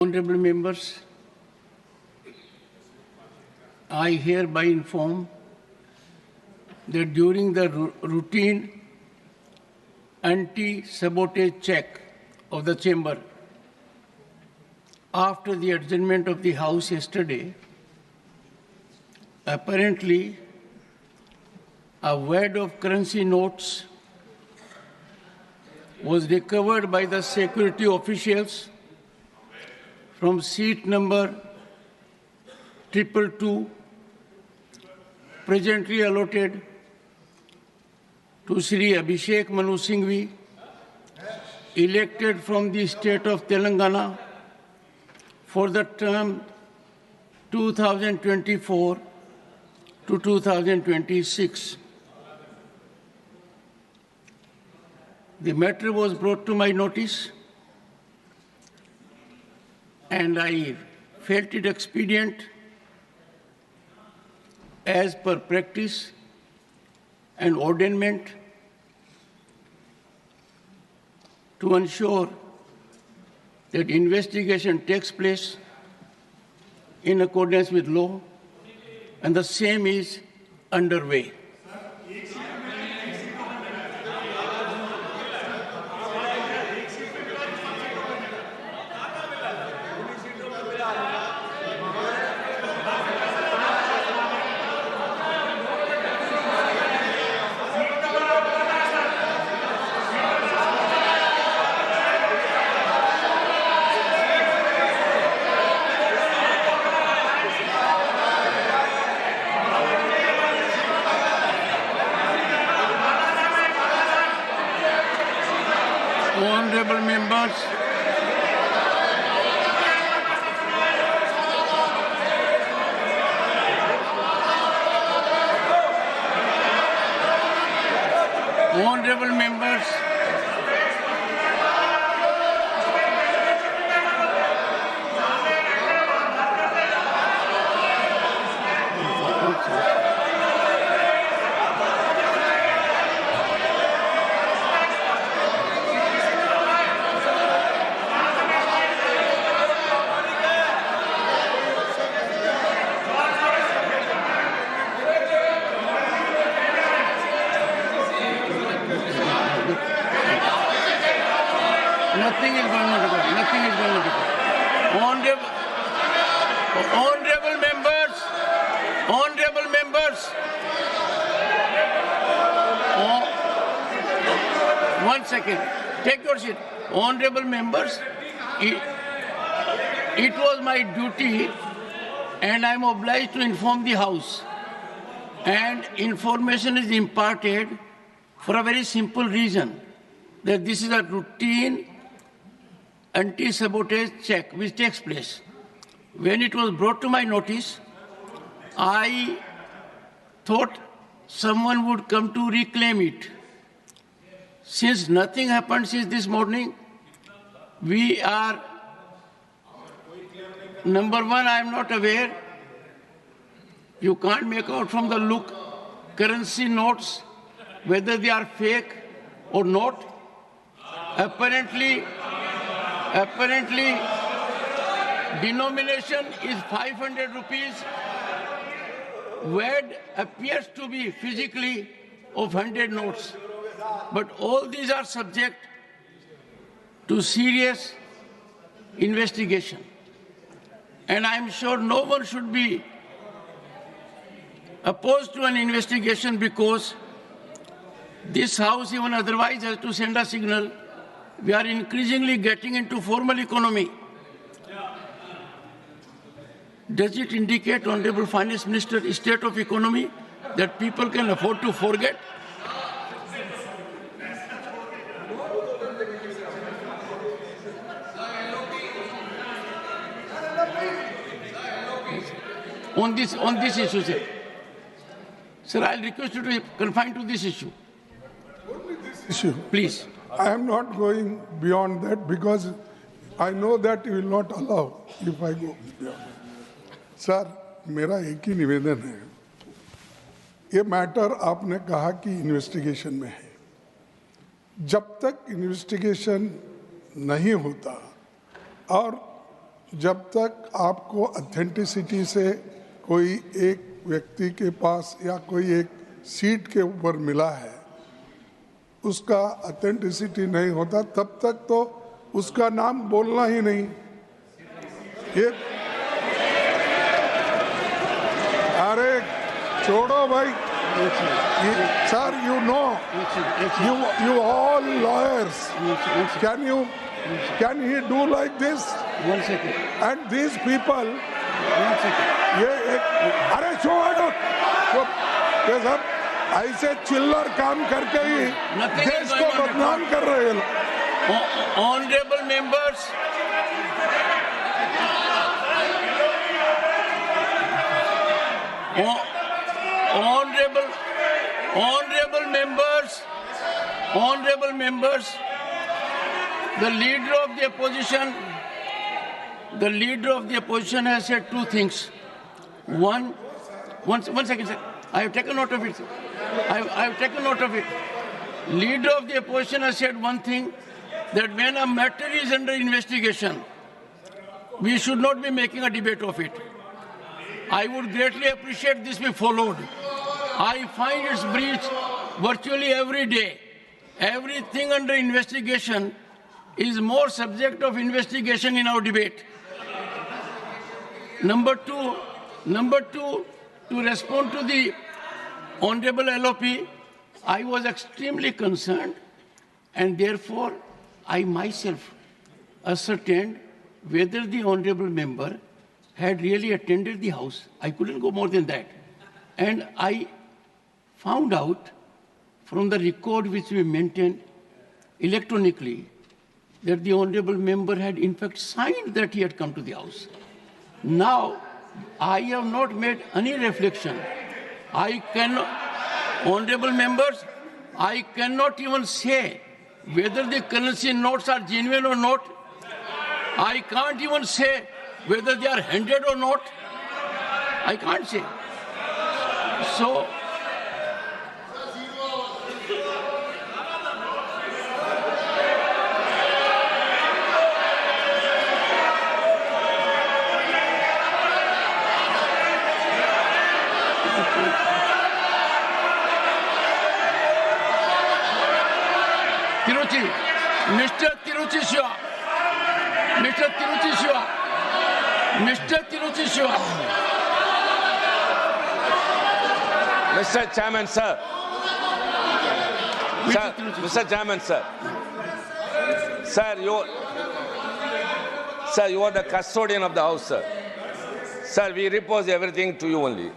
Honorable members, I hereby inform that during the routine anti-sabotage check of the chamber after the adjournment of the House yesterday, apparently a wad of currency notes was recovered by the security officials from seat number 222, presently allotted to Sri Abhishek Manu Singhvi, elected from the state of Telangana for the term 2024 to 2026. The matter was brought to my notice, and I felt it expedient, as per practice and ordainment, to ensure that investigation takes place in accordance with law, and the same is underway. Honorable members, honorable members, nothing is going on record. Nothing is going on record. Honorable members, honorable members. One second. Take your seat. Honorable members, it was my duty, and I am obliged to inform the House. And information is imparted for a very simple reason, that this is a routine anti-sabotage check which takes place. When it was brought to my notice, I thought someone would come to reclaim it. Since nothing happened since this morning, we are, number one, I am not aware. You can't make out from the look currency notes whether they are fake or not. Apparently, denomination is 500 rupees. Word appears to be physically of 100 notes. But all these are subject to serious investigation. And I'm sure no one should be opposed to an investigation, because this House, even otherwise, has to send a signal. We are increasingly getting into formal economy. Does it indicate, Honorable Finance Minister, state of economy that people can afford to forget? On this issue, sir. Sir, I'll request you to confine to this issue. Only this issue. Please. I am not going beyond that because I know that you will not allow if I go beyond. Sir, मेरा एक ही निवेदन है, ये matter आपने कहा कि investigation में है। जब तक इन्वेस्टिगेशन नहीं होता और जब तक आपको ऑथेंटिसिटी से कोई एक व्यक्ति के पास या कोई एक सीट के ऊपर मिला है, उसका ऑथेंटिसिटी नहीं होता, तब तक तो उसका नाम बोलना ही नहीं। ये अरे छोड़ो भाई sir, you know, you all lawyers, can he do like this? 1 second. And these people, 1 second. ये एक अरे छोड़ो ये सब ऐसे चिल्लर काम करके ही देश को बदनाम कर रहे हैं लोग। Honorable members, honorable members, the leader of the opposition has said two things. One second, sir. I have taken note of it. I have taken note of it. Leader of the opposition has said one thing, that when a matter is under investigation, we should not be making a debate of it. I would greatly appreciate this be followed. I find its breach virtually every day. Everything under investigation is more subject of investigation in our debate. Number two, to respond to the Honorable LOP, I was extremely concerned, and therefore I myself ascertained whether the Honorable member had really attended the House. I couldn't go more than that. And I found out from the record which we maintained electronically that the Honorable member had in fact signed that he had come to the House. Now, I have not made any reflection. I cannot, Honorable members, I cannot even say whether the currency notes are genuine or not. I can't even say whether they are handed or not. I can't say. So, Mr. Tiruchi Shiva. Mr. Chairman, sir. Mr. Chairman, sir. Sir, you are the custodian of the House, sir. Sir, we repose everything to you only.